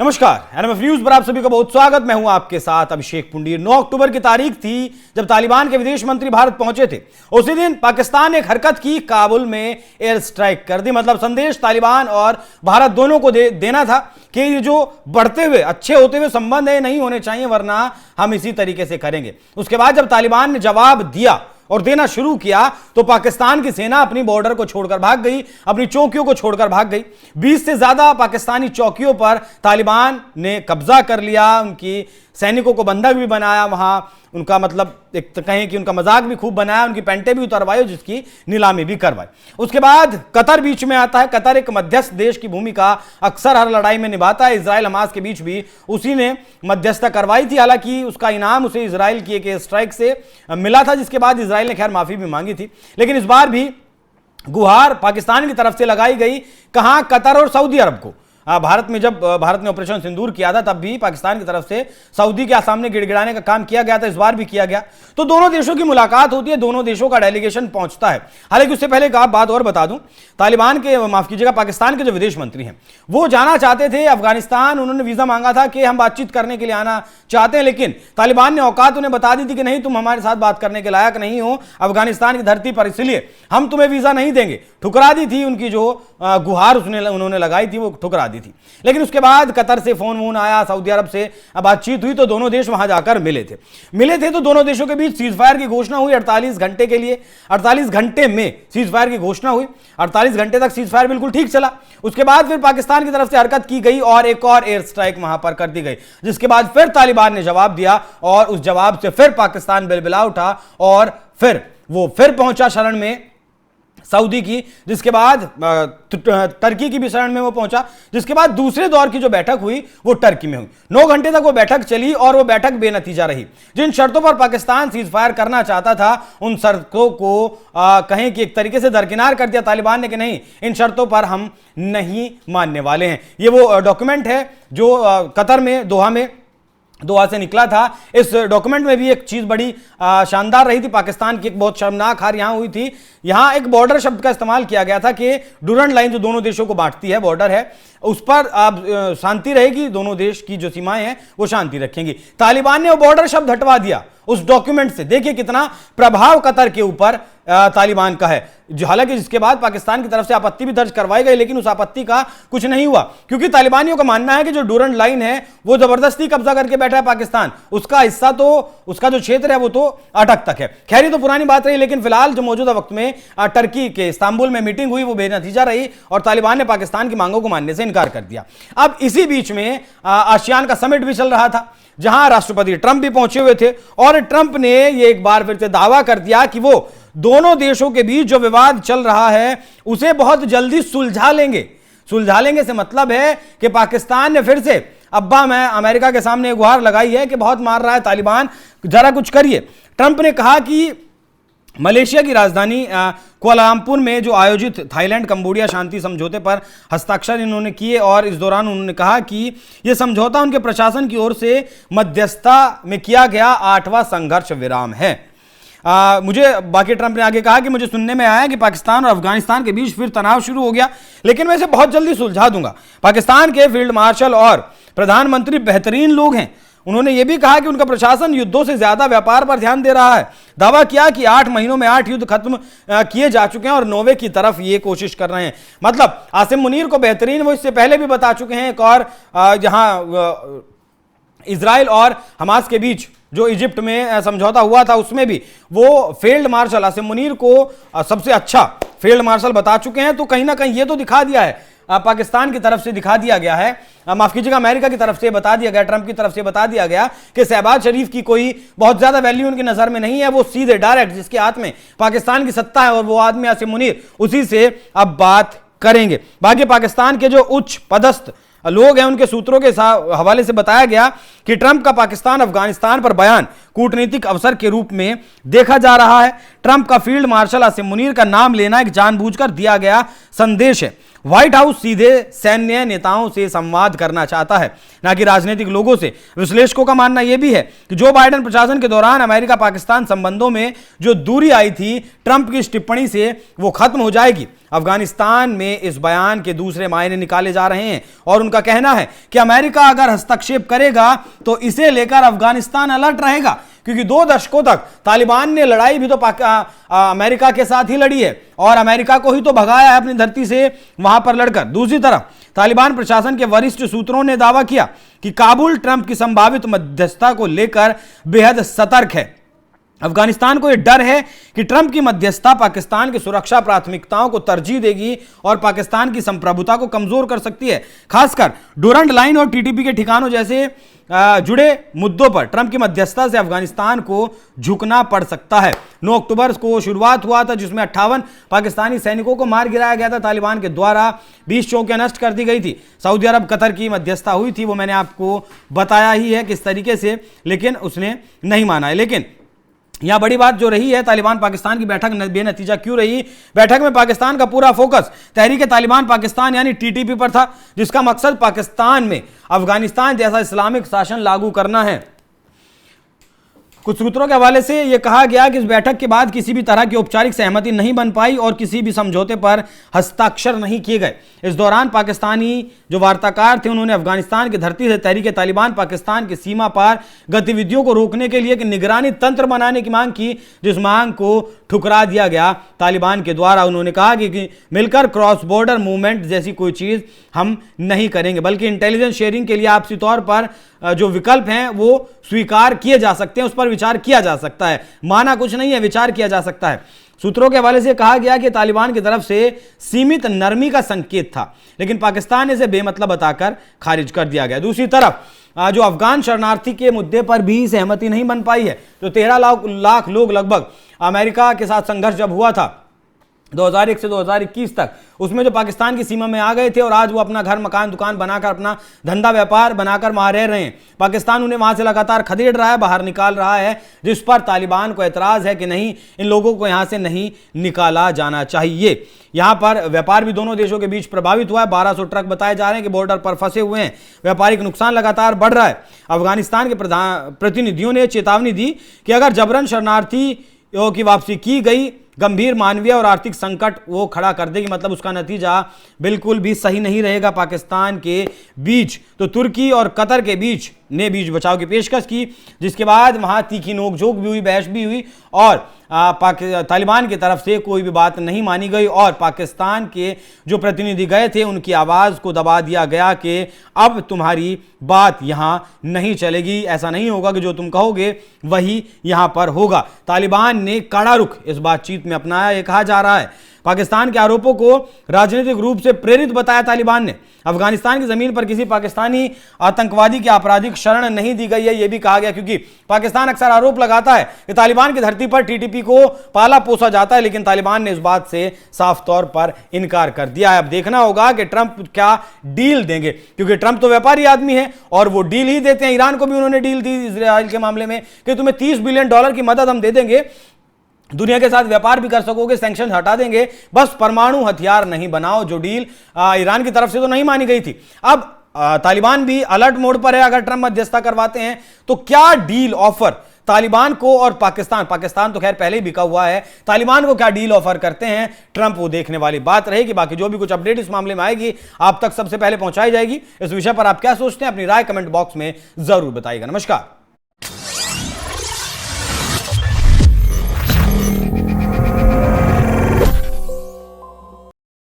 नमस्कार, NMF news पर आप सभी का बहुत स्वागत। मैं हूं आपके साथ अभिषेक पुंडीर। 9 अक्टूबर की तारीख थी जब तालिबान के विदेश मंत्री भारत पहुंचे थे। उसी दिन पाकिस्तान ने एक हरकत की, काबुल में एयर स्ट्राइक कर दी। मतलब संदेश तालिबान और भारत दोनों को देना था कि ये जो बढ़ते हुए अच्छे होते हुए संबंध है नहीं होने चाहिए, वरना हम इसी तरीके से करेंगे। उसके बाद जब तालिबान ने जवाब दिया और देना शुरू किया तो पाकिस्तान की सेना अपनी बॉर्डर को छोड़कर भाग गई, अपनी चौकियों को छोड़कर भाग गई। 20 से ज्यादा पाकिस्तानी चौकियों पर तालिबान ने कब्जा कर लिया, उनकी सैनिकों को बंधक भी बनाया, वहां उनका मतलब एक तो कहें कि उनका मजाक भी खूब बनाया, उनकी पेंटें भी उतरवाई, जिसकी नीलामी भी करवाई। उसके बाद कतर बीच में आता है। कतर एक मध्यस्थ देश की भूमिका अक्सर हर लड़ाई में निभाता है। इजराइल हमास के बीच भी उसी ने मध्यस्थता करवाई थी। हालांकि उसका इनाम उसे इजराइल की एक स्ट्राइक से मिला था, जिसके बाद इजराइल ने खैर माफी भी मांगी थी। लेकिन इस बार भी गुहार पाकिस्तान की तरफ से लगाई गई, कहां? कतर और सऊदी अरब को। भारत में जब भारत ने ऑपरेशन सिंदूर किया था तब भी पाकिस्तान की तरफ से सऊदी के सामने गिड़गिड़ाने का काम किया गया था, इस बार भी किया गया। तो दोनों देशों की मुलाकात होती है, दोनों देशों का डेलीगेशन पहुंचता है। हालांकि उससे पहले एक बात और बता दूं, तालिबान के माफ कीजिएगा पाकिस्तान के जो विदेश मंत्री हैं वो जाना चाहते थे अफगानिस्तान। उन्होंने वीजा मांगा था कि हम बातचीत करने के लिए आना चाहते हैं, लेकिन तालिबान ने औकात उन्हें बता दी थी कि नहीं, तुम हमारे साथ बात करने के लायक नहीं हो अफगानिस्तान की धरती पर, इसलिए हम तुम्हें वीजा नहीं देंगे। ठुकरा दी थी उनकी जो गुहार उन्होंने लगाई थी, वो ठुकरा दी थी। लेकिन उसके बाद कतर से फोन आया, सऊदी अरब से बातचीत हुई, तो दोनों देश वहां जाकर मिले थे तो दोनों देशों के बीच सीज फायर की घोषणा हुई 48 घंटे के लिए। 48 घंटे में सीज फायर की घोषणा हुई। 48 घंटे तक सीज फायर बिल्कुल ठीक चला। उसके बाद फिर पाकिस्तान की तरफ से हरकत की गई और एक और एयर स्ट्राइक वहां पर कर दी गई, जिसके बाद फिर तालिबान ने जवाब दिया और उस जवाब से फिर पाकिस्तान बिलबिला उठा और फिर पहुंचा शरण में सऊदी की, जिसके बाद टर्की की भी शरण में वो पहुंचा, जिसके बाद दूसरे दौर की जो बैठक हुई वो टर्की में हुई। 9 घंटे तक वो बैठक चली और वो बैठक बेनतीजा रही। जिन शर्तों पर पाकिस्तान सीज फायर करना चाहता था उन शर्तों को कहें कि एक तरीके से दरकिनार कर दिया तालिबान ने कि नहीं, इन शर्तों पर हम नहीं मानने वाले हैं। ये वो डॉक्यूमेंट है जो कतर में दोहा से निकला था। इस डॉक्यूमेंट में भी एक चीज बड़ी शानदार रही थी, पाकिस्तान की एक बहुत शर्मनाक हार यहां हुई थी। यहां एक बॉर्डर शब्द का इस्तेमाल किया गया था कि डूरंड लाइन जो दोनों देशों को बांटती है, बॉर्डर है, उस पर शांति रहेगी, दोनों देश की जो सीमाएं हैं वो शांति रखेंगी। तालिबान ने वो बॉर्डर शब्द हटवा दिया उस डॉक्यूमेंट से। देखिए कितना प्रभाव कतर के ऊपर तालिबान का है। हालांकि जिसके बाद पाकिस्तान की तरफ से आपत्ति भी दर्ज करवाई गई, लेकिन उस आपत्ति का कुछ नहीं हुआ, क्योंकि तालिबानियों का मानना है कि जो डूरंड लाइन है वो जबरदस्ती कब्जा करके बैठा है पाकिस्तान, उसका हिस्सा तो उसका जो क्षेत्र है वो तो अटक तक है। खैर ये तो पुरानी बात रही, लेकिन फिलहाल जो मौजूदा वक्त में टर्की के इस्तांबुल में मीटिंग हुई वो बेनतीजा रही और तालिबान ने पाकिस्तान की मांगों को मानने से इनकार कर दिया। अब इसी बीच में आसियान का समिट भी चल रहा था, जहां राष्ट्रपति ट्रंप भी पहुंचे हुए थे और ट्रंप ने ये एक बार फिर से दावा कर दिया कि वो दोनों देशों के बीच जो विवाद चल रहा है उसे बहुत जल्दी सुलझा लेंगे से मतलब है कि पाकिस्तान ने फिर से अब्बा मैं अमेरिका के सामने गुहार लगाई है कि बहुत मार रहा है तालिबान, जरा कुछ करिए। ट्रंप ने कहा कि मलेशिया की राजधानी कुआलालंपुर में जो आयोजित थाईलैंड कंबोडिया शांति समझौते पर हस्ताक्षर इन्होंने किए और इस दौरान उन्होंने कहा कि यह समझौता उनके प्रशासन की ओर से मध्यस्थता में किया गया 8वां संघर्ष विराम है। मुझे बाकी ट्रंप ने आगे कहा कि मुझे सुनने में आया कि पाकिस्तान और अफगानिस्तान के बीच फिर तनाव शुरू हो गया, लेकिन मैं इसे बहुत जल्दी सुलझा दूंगा। पाकिस्तान के फील्ड मार्शल और प्रधानमंत्री बेहतरीन लोग हैं। उन्होंने यह भी कहा कि उनका प्रशासन युद्धों से ज्यादा व्यापार पर ध्यान दे रहा है। दावा किया कि 8 महीनों में 8 युद्ध खत्म किए जा चुके हैं और 9वें की तरफ ये कोशिश कर रहे हैं। मतलब आसिम मुनीर को बेहतरीन वो इससे पहले भी बता चुके हैं। एक और जहां इजराइल और हमास के बीच जो इजिप्ट में समझौता हुआ था उसमें भी वो फील्ड मार्शल आसिम मुनीर को सबसे अच्छा फील्ड मार्शल बता चुके हैं। तो कहीं ना कहीं ये तो दिखा दिया है, पाकिस्तान की तरफ से दिखा दिया गया है, माफ कीजिएगा अमेरिका की तरफ से बता दिया गया, ट्रंप की तरफ से बता दिया गया कि शहबाज शरीफ की कोई बहुत ज्यादा वैल्यू उनकी नजर में नहीं है। वो सीधे डायरेक्ट जिसके हाथ में पाकिस्तान की सत्ता है और वो आदमी आसिम मुनीर, उसी से अब बात करेंगे। बाकी पाकिस्तान के जो उच्च पदस्थ लोग हैं उनके सूत्रों के हवाले से बताया गया कि ट्रंप का पाकिस्तान अफगानिस्तान पर बयान कूटनीतिक अवसर के रूप में देखा जा रहा है। ट्रंप का फील्ड मार्शल आसिम मुनीर का नाम लेना एक जानबूझकर दिया गया संदेश है। व्हाइट हाउस सीधे सैन्य नेताओं से संवाद करना चाहता है, न कि राजनीतिक लोगों से। विश्लेषकों का मानना यह भी है कि जो बाइडेन प्रशासन के दौरान अमेरिका पाकिस्तान संबंधों में जो दूरी आई थी ट्रंप की इस टिप्पणी से वो खत्म हो जाएगी। अफगानिस्तान में इस बयान के दूसरे मायने निकाले जा रहे हैं और उनका कहना है कि अमेरिका अगर हस्तक्षेप करेगा तो इसे लेकर अफगानिस्तान अलर्ट रहेगा, क्योंकि 2 दशकों तक तालिबान ने लड़ाई भी तो अमेरिका के साथ ही लड़ी है और अमेरिका को ही तो भगाया है अपनी धरती से वहां पर लड़कर। दूसरी तरफ तालिबान प्रशासन के वरिष्ठ सूत्रों ने दावा किया कि काबुल ट्रंप की संभावित मध्यस्थता को लेकर बेहद सतर्क है। अफगानिस्तान को यह डर है कि ट्रंप की मध्यस्थता पाकिस्तान की सुरक्षा प्राथमिकताओं को तरजीह देगी और पाकिस्तान की संप्रभुता को कमजोर कर सकती है। खासकर डूरंड लाइन और टीटीपी के ठिकानों जैसे जुड़े मुद्दों पर ट्रंप की मध्यस्थता से अफगानिस्तान को झुकना पड़ सकता है। 9 अक्टूबर को शुरुआत हुआ था जिसमें 58 पाकिस्तानी सैनिकों को मार गिराया गया था तालिबान के द्वारा, 20 चौकियां नष्ट कर दी गई थी। सऊदी अरब कतर की मध्यस्थता हुई थी, वो मैंने आपको बताया ही है किस तरीके से, लेकिन उसने नहीं माना है। लेकिन यहां बड़ी बात जो रही है, तालिबान पाकिस्तान की बैठक बेनतीजा क्यों रही? बैठक में पाकिस्तान का पूरा फोकस तहरीक तालिबान पाकिस्तान यानी टीटीपी पर था, जिसका मकसद पाकिस्तान में अफगानिस्तान जैसा इस्लामिक शासन लागू करना है। कुछ सूत्रों के हवाले से यह कहा गया कि इस बैठक के बाद किसी भी तरह की औपचारिक सहमति नहीं बन पाई और किसी भी समझौते पर हस्ताक्षर नहीं किए गए। इस दौरान पाकिस्तानी जो वार्ताकार थे उन्होंने अफगानिस्तान की धरती से तहरीक तालिबान पाकिस्तान की सीमा पार गतिविधियों को रोकने के लिए एक निगरानी तंत्र बनाने की मांग की, जिस मांग को ठुकरा दिया गया तालिबान के द्वारा। उन्होंने कहा कि मिलकर क्रॉस बॉर्डर मूवमेंट जैसी कोई चीज हम नहीं करेंगे, बल्कि इंटेलिजेंस शेयरिंग के लिए आपसी तौर पर जो विकल्प हैं वो स्वीकार किए जा सकते हैं, उस पर विचार किया जा सकता है। माना कुछ नहीं है, विचार किया जा सकता है। सूत्रों के हवाले से कहा गया कि तालिबान की तरफ से सीमित नरमी का संकेत था, लेकिन पाकिस्तान ने इसे बेमतलब बताकर खारिज कर दिया गया। दूसरी तरफ जो अफगान शरणार्थी के मुद्दे पर भी सहमति नहीं बन पाई है। जो 13 लाख लोग लगभग अमेरिका के साथ संघर्ष जब हुआ था 2001 से 2021 तक, उसमें जो पाकिस्तान की सीमा में आ गए थे और आज वो अपना घर मकान दुकान बनाकर अपना धंधा व्यापार बनाकर वहां रह रहे हैं। पाकिस्तान उन्हें वहां से लगातार खदेड़ रहा है, बाहर निकाल रहा है, जिस पर तालिबान को एतराज है कि नहीं, इन लोगों को यहां से नहीं निकाला जाना चाहिए। यहां पर व्यापार भी दोनों देशों के बीच प्रभावित हुआ है। 1200 ट्रक बताए जा रहे हैं कि बॉर्डर पर फंसे हुए हैं। व्यापारिक नुकसान लगातार बढ़ रहा है। अफगानिस्तान के प्रतिनिधियों ने चेतावनी दी कि अगर जबरन शरणार्थियों की वापसी की गई गंभीर मानवीय और आर्थिक संकट वो खड़ा कर देगी, मतलब उसका नतीजा बिल्कुल भी सही नहीं रहेगा पाकिस्तान के बीच। तो तुर्की और कतर के बीच ने बीच बचाव की पेशकश की, जिसके बाद वहां तीखी नोकझोंक भी हुई, बहस भी हुई और तालिबान की तरफ से कोई भी बात नहीं मानी गई और पाकिस्तान के जो प्रतिनिधि गए थे उनकी आवाज़ को दबा दिया गया कि अब तुम्हारी बात यहां नहीं चलेगी, ऐसा नहीं होगा कि जो तुम कहोगे वही यहां पर होगा। तालिबान ने कड़ा रुख इस बातचीत में अपनाया। यह कहा जा रहा है पाकिस्तान के आरोपों को राजनीतिक रूप से प्रेरित बताया तालिबान ने। अफगानिस्तान की जमीन पर किसी पाकिस्तानी आतंकवादी की आपराधिक शरण नहीं दी गई है, यह भी कहा गया, क्योंकि पाकिस्तान अक्सर आरोप लगाता है कि तालिबान की धरती पर टीटीपी को पाला पोसा जाता है, लेकिन तालिबान ने इस बात से साफ तौर पर इनकार कर दिया है। अब देखना होगा कि ट्रंप क्या डील देंगे, क्योंकि ट्रंप तो व्यापारी आदमी है और वो डील ही देते हैं। ईरान को भी उन्होंने डील दी इजराइल के मामले में कि तुम्हें $30 बिलियन की मदद हम दे देंगे, दुनिया के साथ व्यापार भी कर सकोगे, सैंक्शन हटा देंगे, बस परमाणु हथियार नहीं बनाओ। जो डील ईरान की तरफ से तो नहीं मानी गई थी। अब तालिबान भी अलर्ट मोड पर है। अगर ट्रंप मध्यस्थता करवाते हैं तो क्या डील ऑफर तालिबान को और पाकिस्तान तो खैर पहले ही बिका हुआ है, तालिबान को क्या डील ऑफर करते हैं ट्रंप, वो देखने वाली बात रहेगी। बाकी जो भी कुछ अपडेट इस मामले में आएगी आप तक सबसे पहले पहुंचाई जाएगी। इस विषय पर आप क्या सोचते हैं, अपनी राय कमेंट बॉक्स में जरूर बताइएगा। नमस्कार।